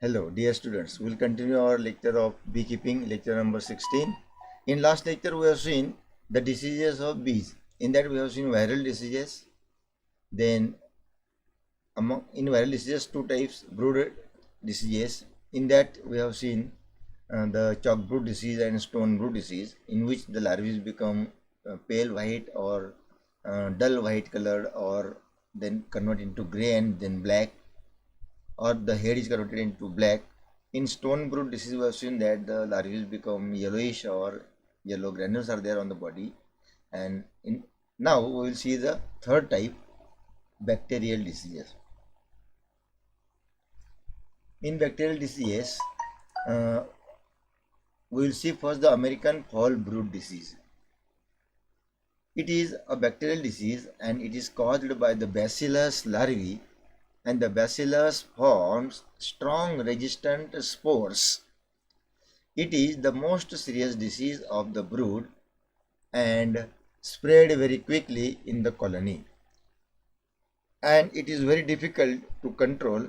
Hello, dear students. We'll continue our lecture of beekeeping, lecture number 16. In last lecture, we have seen the diseases of bees. In that, we have seen viral diseases. Then, in viral diseases, two types: brood diseases. In that, we have seen the chalk brood disease and stone brood disease, in which the larvae become pale white or dull white colored, or then convert into gray and then black, or the head is converted into black. In stone brood disease, we have seen that the larvae become yellowish or yellow granules are there on the body. And now we will see the third type, bacterial diseases. In bacterial diseases, uh, we will see first the American fall brood disease. It is a bacterial disease and it is caused by the Bacillus larvae, and the Bacillus forms strong resistant spores. It is the most serious disease of the brood and spread very quickly in the colony. And it is very difficult to control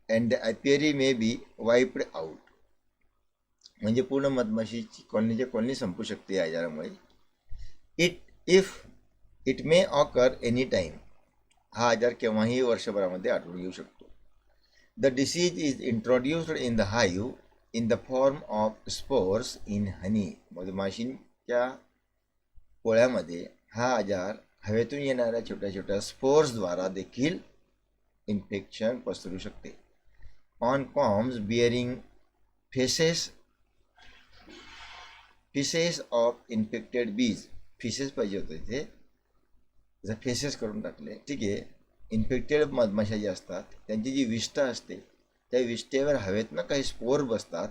and the apiary may be wiped out. म्हणजे पूर्ण मधमाशीची colony संपू शकते या आजारामुळे. If it may occur any time. हा आजार केव्हाही वर्षभरामध्ये आढळून येऊ शकतो. The disease is introduced in the hive in the form of spores in honey. मधमाशींच्या पोळ्यामध्ये हा आजार हवेतून येणाऱ्या छोट्या छोट्या स्पोर्सद्वारा देखील इन्फेक्शन पसरू शकते. On combs bearing faeces of infected bees. Faeces पाहिजे होते इथे, जर फेसेस करून टाकले. ठीक आहे. इन्फेक्टेड मधमाशा ज्या असतात त्यांची जी विष्ठा असते त्या विष्ठेवर हवेतनं काही स्पोर बसतात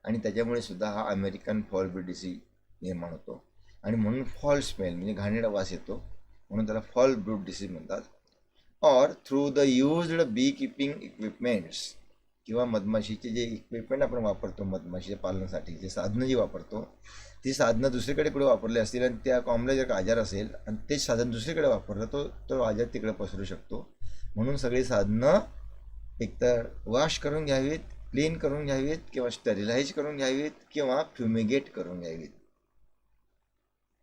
आणि त्याच्यामुळे सुद्धा हा अमेरिकन फॉल ब्रूड डिसीज निर्माण होतो. आणि म्हणून फॉल स्मेल म्हणजे घाणेरडा वास येतो, म्हणून त्याला फॉल ब्रूड डिसीज म्हणतात. Or through the used bee keeping equipments, किंवा मधमाशीचे जे इक्विपमेंट आपण वापरतो मधमाशीच्या पालनासाठी, जे साधनं जी वापरतो ती साधनं दुसरीकडे कुठे वापरली असतील आणि त्या कॉमला जर का आजार असेल आणि तेच साधन दुसरीकडे वापरलं तो आजार तिकडे पसरू शकतो. म्हणून सगळी साधनं एकतर वॉश करून घ्यावीत, क्लीन करून घ्यावीत, किंवा स्टरिलाइज करून घ्यावीत, किंवा फ्युमिगेट करून घ्यावीत.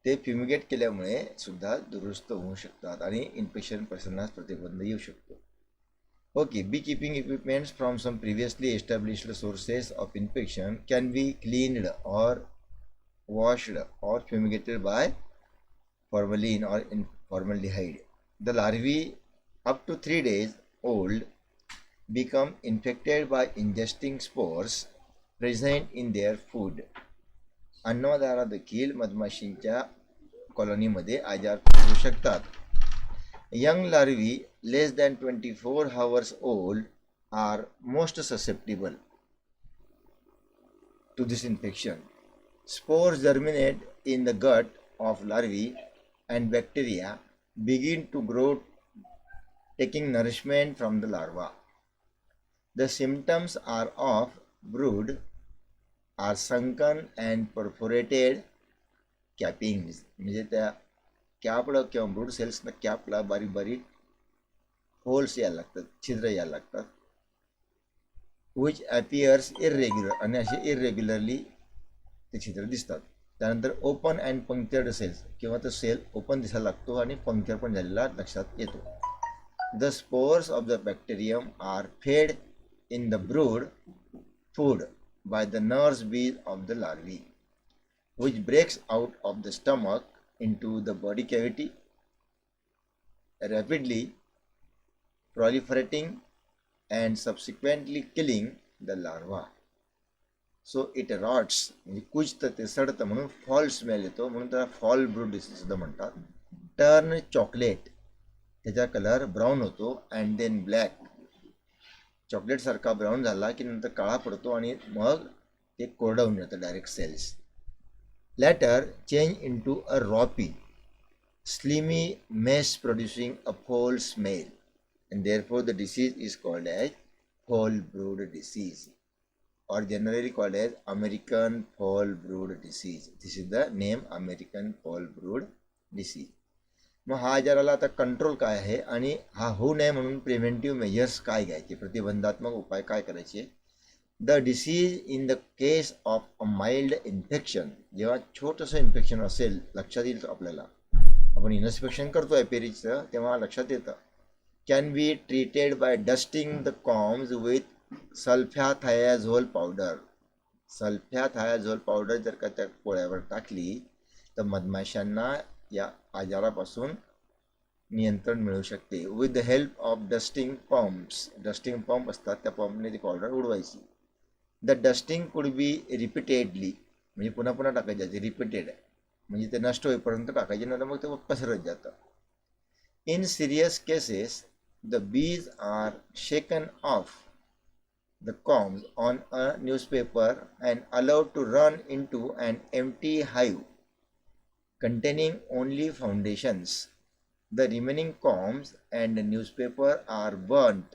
ते फ्युमिगेट केल्यामुळे सुद्धा दुरुस्त होऊ शकतात आणि इन्फेक्शन पसरण्यास प्रतिबंध येऊ शकतो. Okay, beekeeping equipments from some previously established sources of infection can be cleaned or washed or fumigated by formalin or formaldehyde. The larvae up to 3 days old become infected by ingesting spores present in their food. अन्नद्वारा देखील मधमाशींच्या कॉलनीमध्ये आजार पसरू शकतात. Young larvae less than 24 hours old are most susceptible to this infection. Spores germinate in the gut of larvae and bacteria begin to grow, taking nourishment from the larva. The symptoms are of brood are sunken and perforated cappings. म्हणजे त्या कॅपला किंवा brood सेल्सना कॅपला बारीक बारीक holes यायला लागतात, छिद्र यायला लागतात. विच ॲपियर्स इरेग्युलर, आणि असे इरेग्युलरली ते छिद्र दिसतात. त्यानंतर ओपन अँड पंक्चर्ड सेल्स, किंवा तो सेल ओपन दिसायला लागतो आणि पंक्चर पण झालेला लक्षात येतो. The spores of the bacterium are fed in the brood food by the nurse bees of the larvae, which breaks out of the stomach into the body cavity, rapidly proliferating and subsequently killing the larva. So it rots, म्हणजे कुजतं, ते सडतं, म्हणून fall smell येतो, म्हणून त्याला foul brood disease सुद्धा म्हणतात. Turn chocolate, त्याचा colour brown होतो, अँड देन ब्लॅक, चॉकलेट सारखा ब्राऊन झाला की नंतर काळा पडतो आणि मग ते कोरडं होऊन जातं direct cells. Later change into a ropy, slimy mess producing a foul smell, and therefore the disease is called as fall brood disease, or generally called as American fall brood disease. This is the name, American fall brood disease. मग हा आजाराला आता control काय आहे आणि हा होऊ नये म्हणून प्रिव्हेंटिव्ह मेजर्स काय घ्यायचे, प्रतिबंधात्मक उपाय काय करायचे, the disease in the case of a mild infection, जेव्हा छोटंसं इन्फेक्शन असेल लक्षात येईल आपल्याला, आपण इन्स्पेक्शन करतो एपेरिजचं तेव्हा लक्षात येतं, can be treated by dusting the combs with sulphathiazole powder. Sulphathiazole powder जर का त्या पोळ्यावर टाकली तर मधमाशांना या आजारापासून नियंत्रण मिळू शकते. With the help of dusting pumps, dusting pump असतात त्या पंपने ती powder उडवायची. The dusting could be repeatedly, म्हणजे पुन्हा पुन्हा टाकायचे, रिपीटेड म्हणजे ते नष्ट होईपर्यंत टाकायचे, नंतर मग ते पसरत जातं. In serious cases the bees are shaken off the combs on a newspaper and allowed to run into an empty hive containing only foundations. The remaining combs and the newspaper are burnt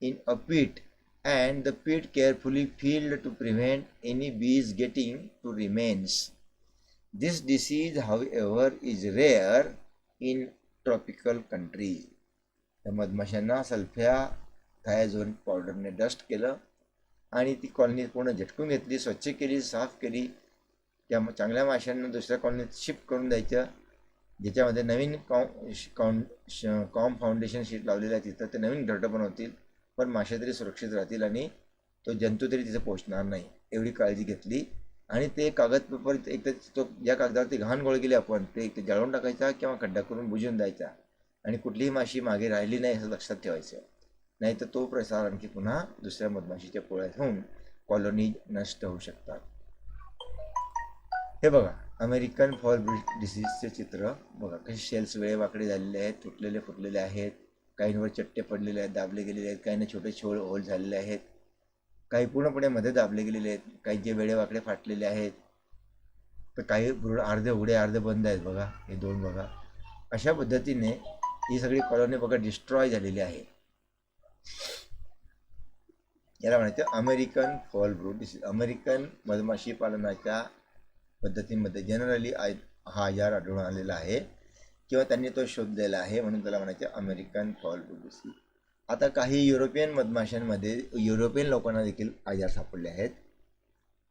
in a pit and the pit carefully filled to prevent any bees getting to remains. This disease, however, is rare in tropical countries. त्या मधमाशांना सल्फ्याथायाझोल पावडरने dust केलं आणि ती colony पूर्ण झटकून घेतली, स्वच्छ केली, साफ केली. त्या चांगल्या माशांना दुसऱ्या कॉलनीत शिफ्ट करून द्यायचं, ज्याच्यामध्ये नवीन कॉम फाउंडेशन शीट लावलेलं आहे तिथं ते नवीन घरटं बनवतील, पण मासे तरी सुरक्षित राहतील आणि तो जंतू तरी तिथे पोचणार नाही एवढी काळजी घेतली. आणि ते कागदपेपर एक तर तो ज्या कागदावर ते घाण गोळ केली आपण ते जाळून टाकायचा किंवा खड्डा करून बुजवून द्यायचा आणि कुठलीही माशी मागे राहिली नाही असं लक्षात ठेवायचं, नाही तर तो प्रसार आणखी पुन्हा दुसऱ्या मधमाशीच्या पोळ्यात होऊन कॉलनी नष्ट होऊ शकतात. हे बघा अमेरिकन फॉल ब्रूड डिसीजचे चित्र बघा, कसे शेल्स वेळे वाकडे झालेले आहेत, तुटलेले फुटलेले आहेत, काहींवर चट्टे पडलेले आहेत, दाबले गेलेले आहेत, काहींना छोटे छोटे होल झालेले आहेत, काही पूर्णपणे मध्ये दाबले गेलेले आहेत, काही जे वेळे वाकडे फाटलेले आहेत, तर काही ब्रूड अर्धे उघडे अर्धे बंद आहेत. बघा हे दोन बघा, अशा पद्धतीने ही सगळी कॉलनी बघा डिस्ट्रॉय झालेली आहे. याला म्हणायचं American fall brood disease. American मधमाशी पालनाच्या पद्धतीमध्ये जनरली हा आजार आढळून आलेला आहे किंवा त्यांनी तो शोधलेला आहे, म्हणून त्याला म्हणायचं अमेरिकन फॉल ब्रूड डिसीज. आता काही युरोपियन मधमाशांमध्ये युरोपियन लोकांना देखील आजार सापडले आहेत,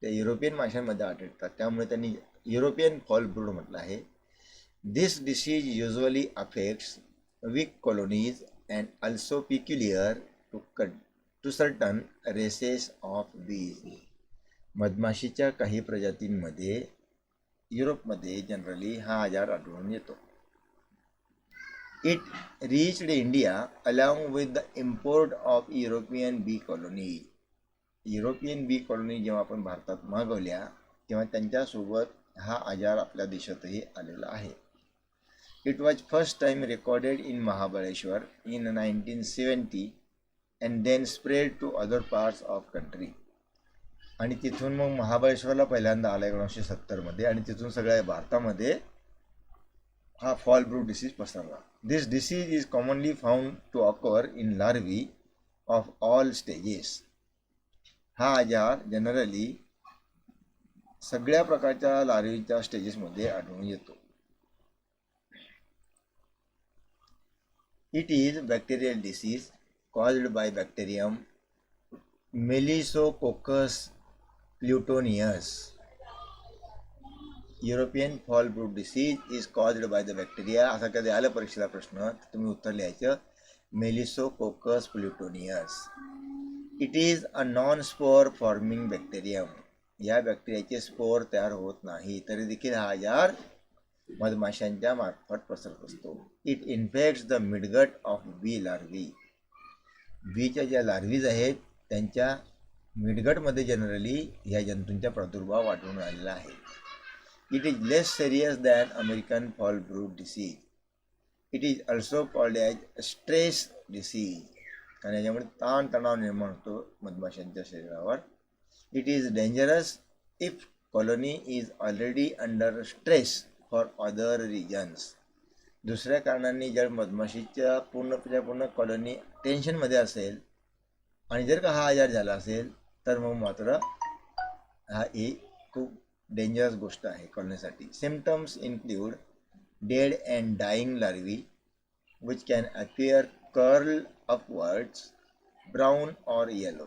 ते युरोपियन माशांमध्ये आढळतात, त्यामुळे त्यांनी युरोपियन फॉल ब्रूड म्हटलं आहे. This disease usually affects weak colonies and also peculiar to certain races of bees. मधमाशीच्या काही प्रजातींमध्ये युरोपमध्ये जनरली हा आजार आढळून येतो. It reached India along with the import of European bee colonies. European bee colony जेव्हा आपण भारतात मागवल्या तेव्हा त्यांच्यासोबत हा आजार आपल्या देशातही आलेला आहे. It was first time recorded in Mahabaleshwar in 1970 and then spread to other parts of country. आणि तिथून मग महाबळेश्वरला पहिल्यांदा आला 1970 आणि तिथून सगळ्या भारतामध्ये हा फॉल ब्रूड डिसीज पसरला. This disease is commonly found to occur in larvae of all stages. हा आजार जनरली सगळ्या प्रकारच्या लार्वीच्या स्टेजेसमध्ये आढळून येतो. It is bacterial disease caused by bacterium Melissococcus plutoneus. European foul brood disease is caused by the bacteria. असा कधी आलं परीक्षेला प्रश्न तुम्ही उत्तर लिहायचं Melissococcus plutonius. It is a non spore forming bacterium. या बॅक्टेरियाचे स्पोर तयार होत नाही तरी देखील हा आजार मधमाशांच्या मार्फत पसरत असतो. It infects the midgut of bee larvae. बीच्या ज्या लार्वीज आहेत त्यांच्या मिडगटमध्ये जनरली ह्या जंतूंचा प्रादुर्भाव आढळून आलेला आहे. It is less serious than American fall brood disease. It is also called as stress disease. आणि याच्यामुळे ताणतणाव निर्माण होतो मधमाशांच्या शरीरावर. It is dangerous if colony is already under stress for other reasons. दुसऱ्या कारणांनी जर मधमाशीच्या पूर्ण कॉलनी टेन्शनमध्ये असेल आणि जर का हा आजार झाला असेल तर मग मात्र हा एक खूप डेंजरस गोष्ट आहे कॉलनीसाठी. Symptoms include dead and dying larvae which can appear curl upwards, brown or yellow.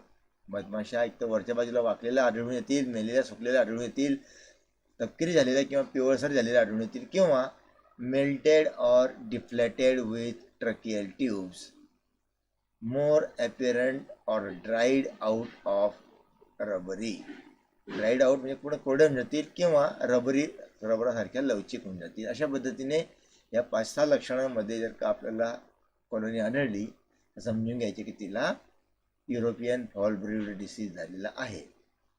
मधमाशा एक तर वरच्या बाजूला वाकलेल्या आढळून येतील, मेलेल्या सुकलेल्या आढळून येतील, तपकिरी झालेल्या किंवा पिवळसर झालेल्या आढळून येतील, किंवा मेल्टेड और डिफ्लेटेड विथ ट्रकियल ट्यूब्स, मोर अपीरंट और ड्राईड आउट ऑफ रबरी. ड्राईड आउट म्हणजे पुढे कोरडे होऊन जातील किंवा रबरासारख्या लवचिक होऊन जातील. अशा पद्धतीने या 5-6 लक्षणांमध्ये जर का आपल्याला कॉलनी आढळली तर समजून घ्यायचे की तिला युरोपियन फॉल ब्रूड डिसीज झालेला आहे.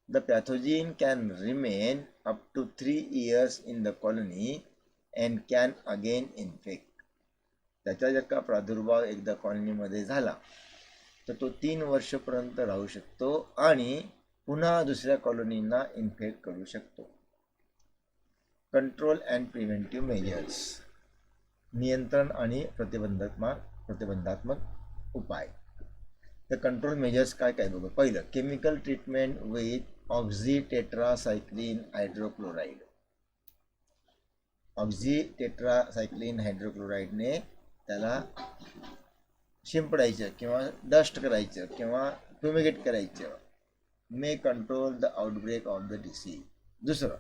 The pathogen can remain up to 3 years in the colony and can again infect. त्याचा जर का प्रादुर्भाव एकदा कॉलनीमध्ये झाला तर तो 3 वर्षपर्यंत राहू शकतो आणि पुन्हा दुसऱ्या कॉलनींना इन्फेक्ट करू शकतो. कंट्रोल अँड प्रिव्हेंटिव्ह मेजर्स, नियंत्रण आणि प्रतिबंधात्मक उपाय. तर कंट्रोल मेजर्स काय काय बघू. पहिलं, chemical treatment with oxytetracycline hydrochloride. Oxytetracycline हायड्रोक्लोराईडने त्याला शिंपडायचं किंवा डस्ट करायचं किंवा फ्युमिगेट करायचं. May control the outbreak of the disease. दुसरं,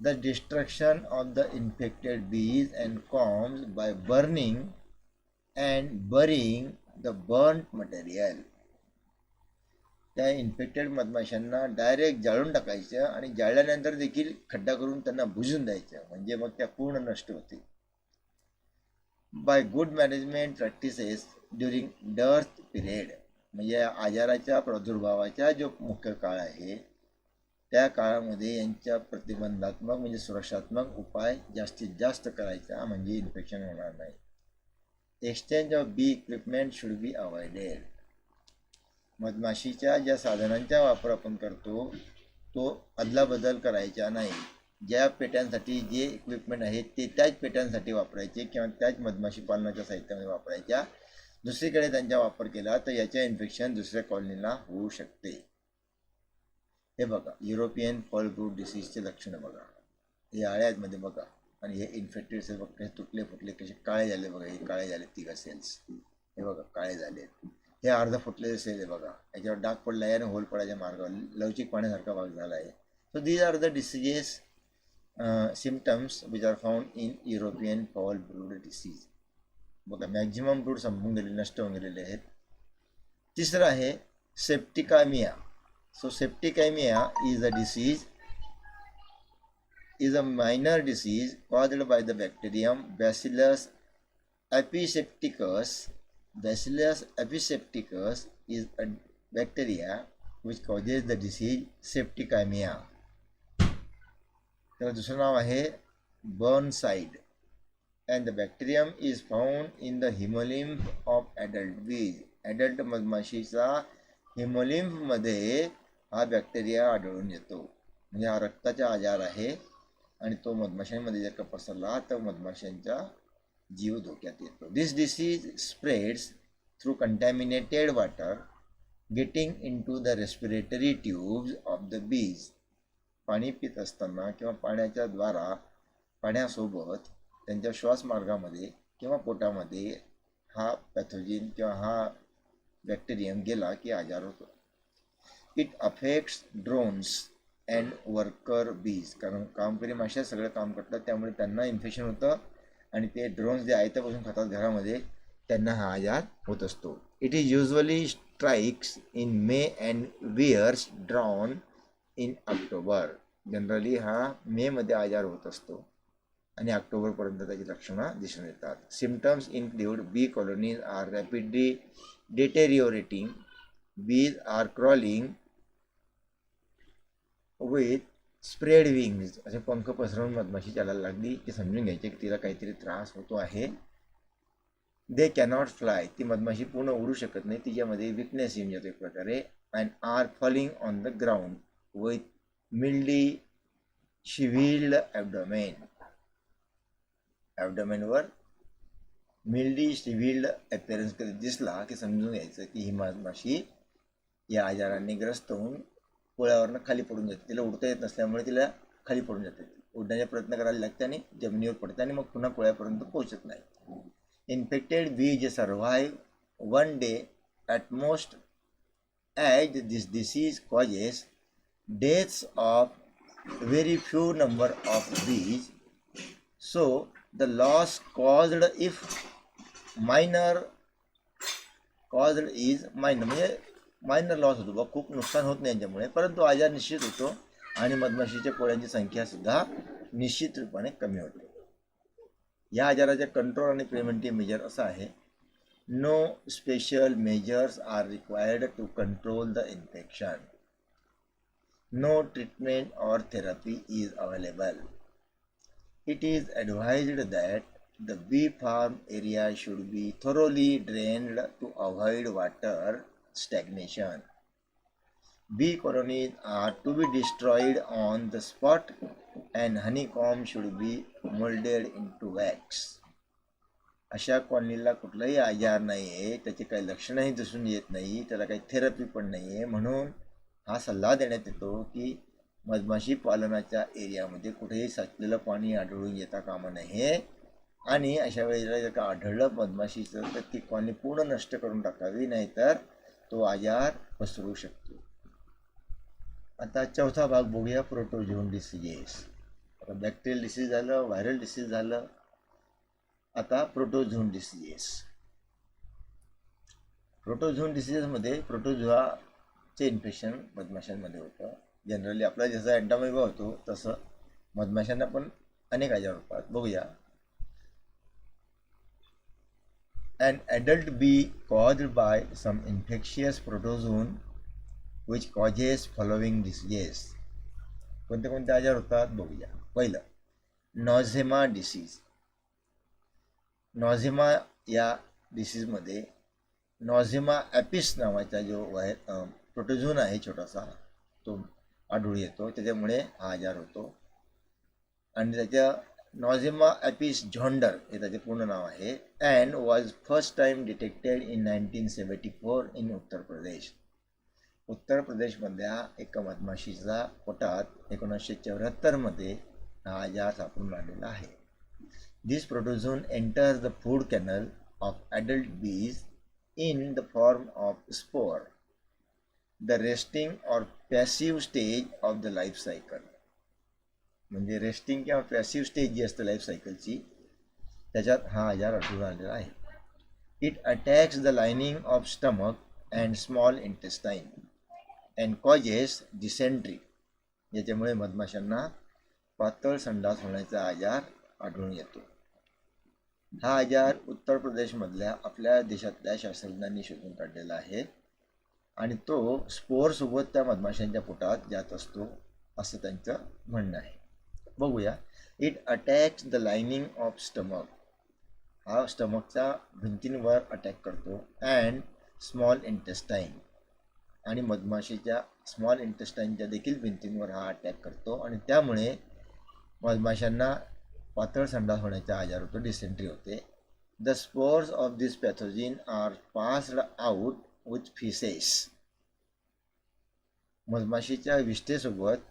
the destruction of the infected bees and combs by burning and burying the burned material. त्या इन्फेक्टेड मधमाशांना डायरेक्ट जाळून टाकायचं आणि जाळल्यानंतर देखील खड्डा करून त्यांना बुजून द्यायचं, म्हणजे मग त्या पूर्ण नष्ट होतील. By good management practices during dearth period, म्हणजे आजाराच्या प्रादुर्भावाचा जो मुख्य काळ आहे त्या काळामध्ये यांच्या प्रतिबंधात्मक म्हणजे सुरक्षात्मक उपाय जास्तीत जास्त करायचा, म्हणजे इन्फेक्शन होणार नाही. Exchange of bee equipment should be avoided. मधमाशीच्या ज्या साधनांचा वापर आपण करतो तो अदलाबदल करायचा नाही. ज्या पेट्यांसाठी जे इक्विपमेंट आहेत ते त्याच पेट्यांसाठी वापरायचे किंवा त्याच मधमाशी पालनाच्या साहित्यामध्ये वापरायच्या. दुसरीकडे त्यांचा वापर केला तर याच्या इन्फेक्शन दुसऱ्या कॉलनीला होऊ शकते. हे बघा, युरोपियन फॉल ब्रूड डिसीजचे लक्षणं बघा. हे आळ्यामध्ये बघा आणि हे इन्फेक्टेड सेल्स बघा कसे तुटले फुटले कसे काळे झाले बघा. हे काळे झाले 3 सेल्स, हे बघा काळे झाले. हे अर्ध फुटलेले सेल आहे बघा, याच्यावर डाग पडला आहे आणि होल पडायच्या मार्गावर लवचिक पाण्यासारखा भाग झाला आहे. So these are the diseases symptoms which are found in European foul brood disease. बघा, मॅक्झिमम ब्रूड संपून गेलेले, नष्ट होऊन गेलेले आहेत. तिसरं आहे septicaemia. So septicaemia is a disease is a minor disease caused by the bacterium Bacillus episepticus. Bacillus episepticus is a bacteria which causes the disease septicemia. त्याला दुसरं नाव आहे Burnside and the bacterium is found in the hemolymph of adult bees. adult मधमाशीचा hemolymph मध्ये हा bacteria आढळून येतो, म्हणजे हा रक्ताचा आजार आहे आणि तो मधमाशांमध्ये जर का पसरला तर मधमाशांचा जीव धोक्यात येतो. This disease spreads through contaminated water getting into the respiratory tubes of the bees. पाणी पित असताना किंवा पाण्याच्या द्वारा पाण्यासोबत त्यांच्या श्वासमार्गामध्ये किंवा पोटामध्ये हा पॅथोजिन किंवा हा बॅक्टेरियम गेला की आजार होतो. It affects drones and worker बीज. कारण कामकरी माश्या सगळं काम करतात त्यामुळे त्यांना इन्फेक्शन होतं आणि ते ड्रोन्स जे आयत्यापासून खातात घरामध्ये त्यांना हा आजार होत असतो. It is usually strikes in May and wears down in October. Generally हा मेमध्ये आजार होत असतो आणि ऑक्टोबरपर्यंत त्याची लक्षणं दिसून येतात. Symptoms include bee colonies are rapidly deteriorating, bees are crawling with spread wings. असे पंख पसरवून मधमाशी चालायला लागली की समजून घ्यायचे की तिला काहीतरी त्रास होतो आहे. दे कॅनॉट फ्लाय. ती मधमाशी पूर्ण उडू शकत नाही, तिच्यामध्ये विकनेस येऊन जातो एक प्रकारे. And are falling on the ground with mildly shrivelled abdomen. ॲबडोमेनवर मिल्डी शिव्हिल्ड अपीअरन्स कधी दिसला की समजून घ्यायचं की ही मधमाशी या आजाराने ग्रस्त होऊन पोळ्यावरनं खाली पडून जाते. तिला उडता येत नसल्यामुळे तिला खाली पडून जाते. उडण्याचा प्रयत्न करायला लागते आणि जमिनीवर पडते आणि मग पुन्हा पोळ्यापर्यंत पोहोचत नाही. इन्फेक्टेड बीज survive 1 day at most as this disease causes deaths of very few number of bees, so the loss caused if minor caused is minor, म्हणजे मायनर लॉस होतो बा, खूप नुकसान होत नाही याच्यामुळे, परंतु आजार निश्चित होतो आणि मधमाशीच्या पोळ्यांची संख्या सुद्धा निश्चित रूपाने कमी होते. या आजाराचे कंट्रोल आणि प्रिव्हेंटिव्ह मेजर असं आहे, no special measures are required to control the infection. No treatment or therapy is available. It is advised that the bee farm area should be thoroughly drained to avoid water stagnation. Bee colonies are to be destroyed on the spot and honeycomb should be molded into wax. अशा कॉलनीला कुठलाही आजार नाही आहे, त्याची काही लक्षणंही दिसून येत नाही, त्याला काही थेरपी पण नाही आहे, म्हणून हा सल्ला देण्यात येतो की मधमाशी पालनाच्या एरियामध्ये कुठेही साचलेलं पाणी आढळून येता कामा नये आणि अशा वेळेला जर का आढळलं मधमाशीचं तर ती कॉलनी पूर्ण नष्ट करून टाकावी, नाहीतर तो आजार पसरू शकतो. आता चौथा भाग बघूया, प्रोटोझोन डिसीजेस. आता बॅक्टेरियल डिसीज झालं, व्हायरल डिसीज झालं, आता प्रोटोझोन डिसीजेस. प्रोटोझोन डिसीजेसमध्ये प्रोटोझोआचे इन्फेक्शन मधमाशांमध्ये होतं. जनरली आपला जसा एंटामेबा होतो तसं मधमाशांना पण अनेक आजार होतात. बघूया. An adult bee caused by some infectious protozoan which causes following diseases. कोणते कोणते आजार होतात बघूया. पहिलं, नॉझेमा डिसीज. नॉझेमा या डिसीजमध्ये नॉझेमा ॲपिस नावाचा जो प्रोटोझोन आहे छोटासा, तो आढळून येतो, त्याच्यामुळे हा आजार होतो. आणि त्याच्या नॉझेमा ॲपिस झॉन्डर हे त्याचे पूर्ण नाव आहे, and was first time detected in 1974 in Uttar Pradesh. उत्तर प्रदेशमधल्या एका मधमाशीचा पोटात 1974 हा आजार सापडून आलेला आहे. This protozoan enters the food canal of adult bees in the form of spore, the resting or passive stage of the life cycle. म्हणजे रेस्टिंग किंवा पॅसिव्ह स्टेज जी असते लाईफ सायकलची, त्याच्यात हा आजार आढळून आलेला आहे. It attacks the lining of stomach and small intestine and causes dysentery. याच्यामुळे मधमाशांना पातळ संडास होण्याचा आजार आढळून येतो. हा आजार उत्तर प्रदेशमधल्या आपल्या देशातल्या शास्त्रज्ञांनी शोधून काढलेला आहे आणि तो स्पोअरसोबत त्या मधमाशांच्या पोटात जात असतो असं त्यांचं म्हणणं आहे. बघूया. It attacks the lining of stomach. हा स्टमकच्या भिंतींवर अटॅक करतो. अँड स्मॉल इंटेस्टाईन, आणि मधमाशीच्या स्मॉल इंटेस्टाईनच्या देखील भिंतींवर हा अटॅक करतो आणि त्यामुळे मधमाशांना पातळ संडास होण्याचा आजार होतो, डिसेंट्री होते. The spores of this pathogen are passed out with faeces. मधमाशीच्या विष्ठेसोबत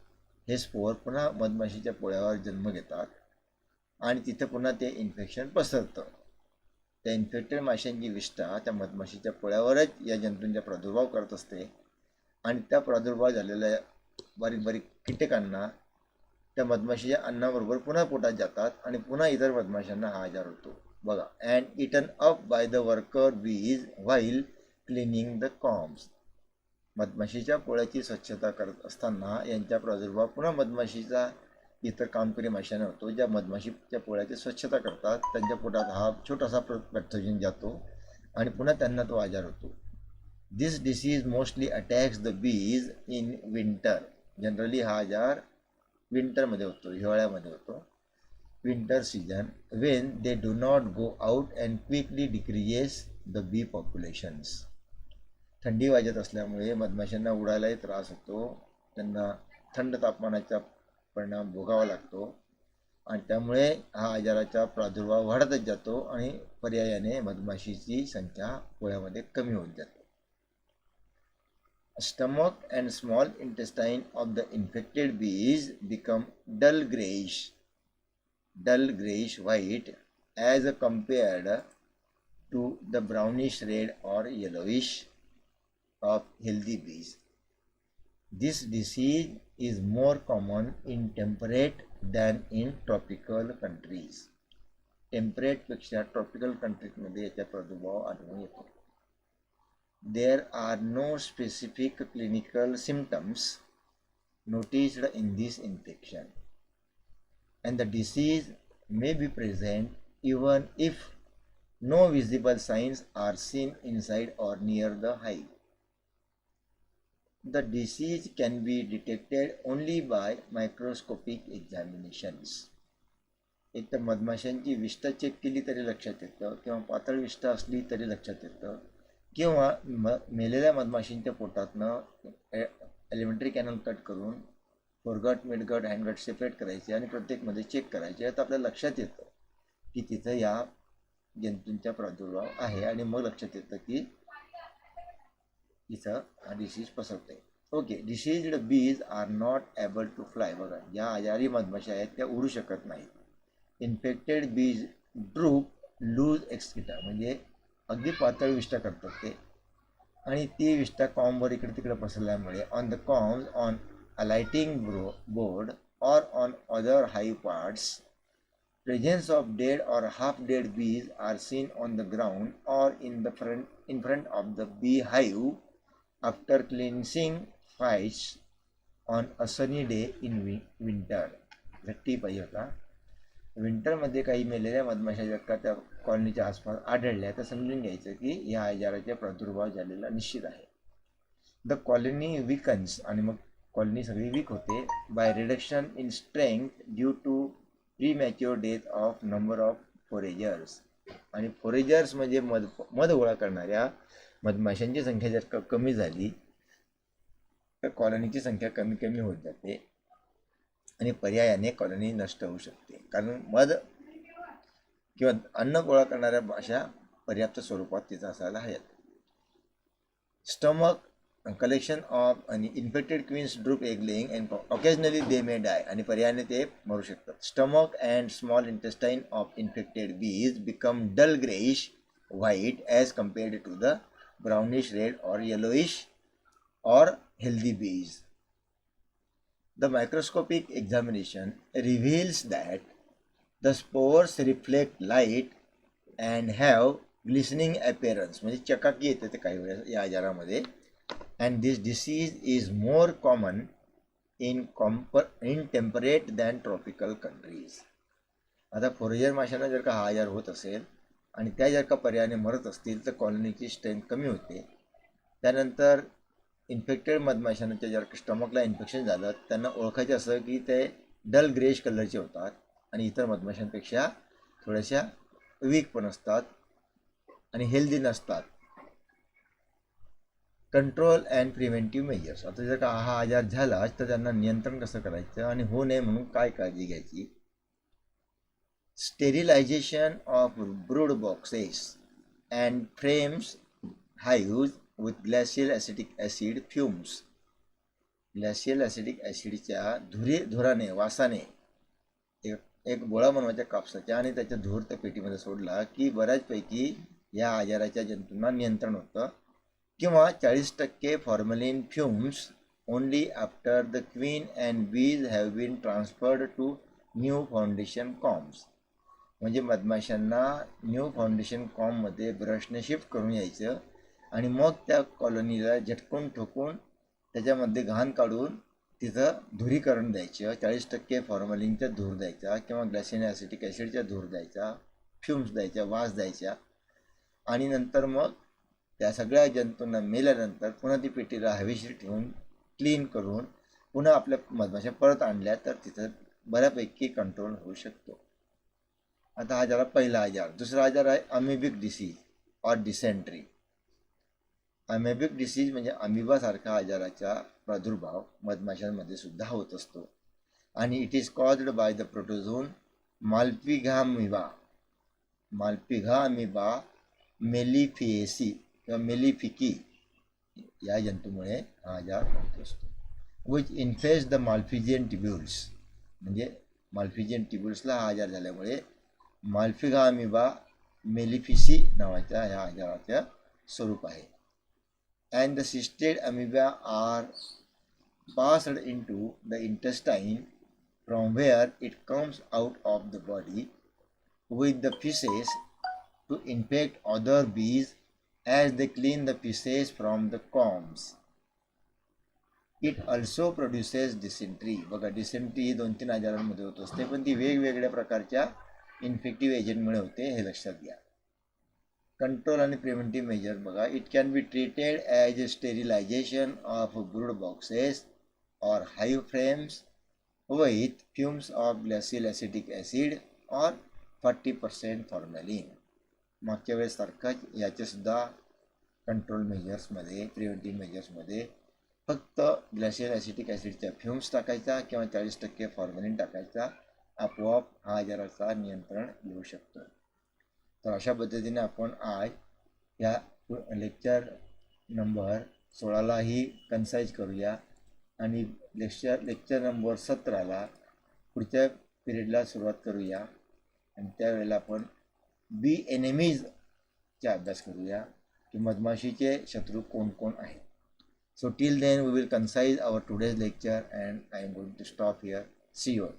हे स्पोर पुन्हा मधमाशीच्या पोळ्यावर जन्म घेतात आणि तिथे पुन्हा ते इन्फेक्शन पसरतं. त्या इन्फेक्टेड माशांची विष्ठा त्या मधमाशीच्या पोळ्यावरच या जंतूंचा प्रादुर्भाव करत असते आणि त्या प्रादुर्भाव झालेल्या बारीक बारीक कीटकांना त्या मधमाशीच्या अन्नाबरोबर पुन्हा पोटात जातात आणि पुन्हा इतर मधमाशांना हा आजार होतो. बघा. And eaten up by the worker bees while cleaning the combs. मधमाशीच्या पोळ्याची स्वच्छता करत असताना यांचा प्रादुर्भाव पुन्हा मधमाशीचा इतर कामकरी माशांना होतो. ज्या मधमाशीच्या पोळ्याची स्वच्छता करतात त्यांच्या पोटात हा छोटासा पॅथोजन जातो आणि पुन्हा त्यांना तो आजार होतो. This disease mostly attacks the bees in winter. Generally हा आजार विंटरमध्ये होतो, हिवाळ्यामध्ये होतो, winter season, when they do not go out and quickly decreases the bee populations. थंडी वाजत असल्यामुळे मधमाशांना उडायलाही त्रास होतो, त्यांना थंड तापमानाचा परिणाम भोगावा लागतो आणि त्यामुळे हा आजाराचा प्रादुर्भाव वाढतच जातो आणि पर्यायाने मधमाशीची संख्या पोळ्यामध्ये कमी होत जाते. Stomach and small intestine of the infected bees become dull grayish white as compared to the brownish red or yellowish of healthy bees. This disease is more common in temperate than in tropical countries. Temperate पेक्षा tropical कंट्रीजमध्ये याचा प्रादुर्भाव आढळून येतो. There are no specific clinical symptoms noticed in this infection, and the disease may be present even if no visible signs are seen inside or near the hive. The disease can be detected only by microscopic examinations. एक तर मधमाशांची विष्ठा check केली तरी लक्षात येतं, किंवा पातळ विष्ठा असली तरी लक्षात येतं, किंवा मेलेल्या मधमाशींच्या पोटातनं एलिमेंटरी कॅनल कट करून फोरगट, मिडगट, हँडगट सेपरेट करायचे आणि प्रत्येकमध्ये चेक करायचे. तर आपल्याला लक्षात येतं की तिथं या जंतूंचा प्रादुर्भाव आहे, आणि मग लक्षात येतं की इथं हा डिसीज पसरतोय. Okay, diseased bees are not able to fly. बघा, ज्या आजारी मधमाशा आहेत त्या उडू शकत नाहीत. इन्फेक्टेड बीज ड्रूप, लूज एक्सक्रिटा, म्हणजे अगदी पातळ विष्ठा करतात ते, आणि ती विष्ठा कॉमवर इकडे तिकडे पसरल्यामुळे on the combs, on alighting board or on other hive parts, presence of dead or half dead bees are seen on the ground or in front of the beehive after cleansing fights on a sunny day in winter. घट्टी पाहिजे होता. विंटरमध्ये काही मेलेल्या मधमाशा जर का त्या कॉलनीच्या आसपास आढळल्या तर समजून घ्यायचं की या आजाराचा प्रादुर्भाव झालेला निश्चित आहे. द कॉलनी विकन्स, आणि मग कॉलनी सगळी वीक होते, by reduction in strength due to premature death of number of foragers. आणि फोरेजर्स म्हणजे मध गोळा करणाऱ्या मधमाशांची संख्या जर का कमी झाली तर कॉलनीची संख्या कमी कमी होत जाते, आणि पर्यायाने कॉलनी नष्ट होऊ शकते. कारण मध किंवा अन्न गोळा करणाऱ्या माशा पर्याप्त स्वरूपात तिथं असायला हव्यात. स्टमक कलेक्शन ऑफ आणि infected queens droop egg laying and occasionally they may die, आणि पर्यायाने ते मरू शकतात. Stomach and small intestine of infected bees become dull greyish white as compared to the brownish red or yellowish or healthy bees. The microscopic examination reveals that the spores reflect light and have glistening appearance, म्हणजे चकाकी येते ते काही वेळेस या आजारामध्ये. and this disease is more common in temperate than tropical countries. आता फोरेजर माशांना जर का हा आजार होत असेल आणि त्या जर का पर्यायाने मरत असतील तर कॉलनीची स्ट्रेंथ कमी होते. त्यानंतर इन्फेक्टेड मधमाशांच्या जर स्टमकला इन्फेक्शन झालं त्यांना ओळखायचं असं की ते डल ग्रेश कलरचे होतात आणि इतर मधमाशांपेक्षा थोड्याशा वीक पण असतात आणि हेल्दी नसतात. Control and preventive measures. आता जर का हा आजार झाला तर त्यांना नियंत्रण कसं करायचं आणि होऊ नये म्हणून काय काळजी घ्यायची. Sterilization of brood boxes and frames hives with glacial acetic acid fumes. Glacial acidic ॲसिडच्या धुराने, वासाने एक गोळा बनवायच्या कापसाच्या आणि त्याच्या धूर त्या पेटीमध्ये सोडला की बऱ्याचपैकी या आजाराच्या जंतूंना नियंत्रण होतं. किंवा 40% formalin fumes only after the queen and bees have been transferred to new foundation combs. म्हणजे मधमाशांना न्यू फाउंडेशन कॉममध्ये ब्रशने शिफ्ट करून यायचं आणि मग त्या कॉलनीला झटकून ठोकून त्याच्यामध्ये घाण काढून तिथं धुरीकरण द्यायचं. 40% फॉर्मलिनचा धूर द्यायचा किंवा ग्लॅसिन ॲसिटिक ॲसिडचा धूर द्यायचा, फ्युम्स द्यायच्या, वास द्यायचा, आणि नंतर मग त्या सगळ्या जंतूंना मेल्यानंतर पुन्हा ती पेटीला हवेशीर ठेवून क्लीन करून पुन्हा आपल्या मधमाशा परत आणल्या तर तिथं बऱ्यापैकी कंट्रोल होऊ शकतो. आता हा झाला पहिला आजार. दुसरा आजार आहे amoebic disease or dysentery. Amoebic disease म्हणजे अमिबासारखा आजाराचा प्रादुर्भाव मधमाशांमध्ये सुद्धा होत असतो आणि it is caused by the protozoan Malpighamoeba mellificae किंवा मेलिफिकी या जंतूमुळे हा आजार होत असतो. Which infects the Malpighian tubules. म्हणजे माल्फिजियन ट्युब्युल्सला हा आजार झाल्यामुळे माल्पिघा अमिबा मेलिफिसी नावाच्या ह्या आजाराचं स्वरूप आहे. and the cysted amoeba are passed into the intestine from where it comes out of the body with the feces to infect other bees as they clean the feces from the combs. It also produces dysentery. बघा dysentery ही 2-3 आजारांमध्ये होत असते, पण ती वेगवेगळ्या प्रकारच्या infective एजंटमुळे होते, हे लक्षात घ्या. कंट्रोल आणि प्रिव्हेंटिव्ह मेजर बघा. It can be treated as a sterilization of brood boxes or hive frames with fumes of glacial acetic acid or 40% formalin. मागच्या वेळेस सारखाच याचे सुद्धा कंट्रोल मेजर्समध्ये, प्रिव्हेंटिव्ह मेजर्समध्ये फक्त ग्लॅशियल ॲसिटिक ॲसिडच्या फ्युम्स टाकायचा किंवा 40% फॉर्मॅलिन टाकायचा, आपोआप हा आजाराचा नियंत्रण येऊ शकतो. तर अशा पद्धतीने आपण आज या लेक्चर नंबर 16लाही कन्साइज करूया आणि लेक्चर नंबर 17ला पुढच्या पिरियडला सुरुवात करूया आणि त्यावेळेला आपण बी एनिमीजचा अभ्यास करूया की मधमाशीचे शत्रू कोण कोण आहेत. So till then we will concise our today's lecture and I am going to stop here. See you all.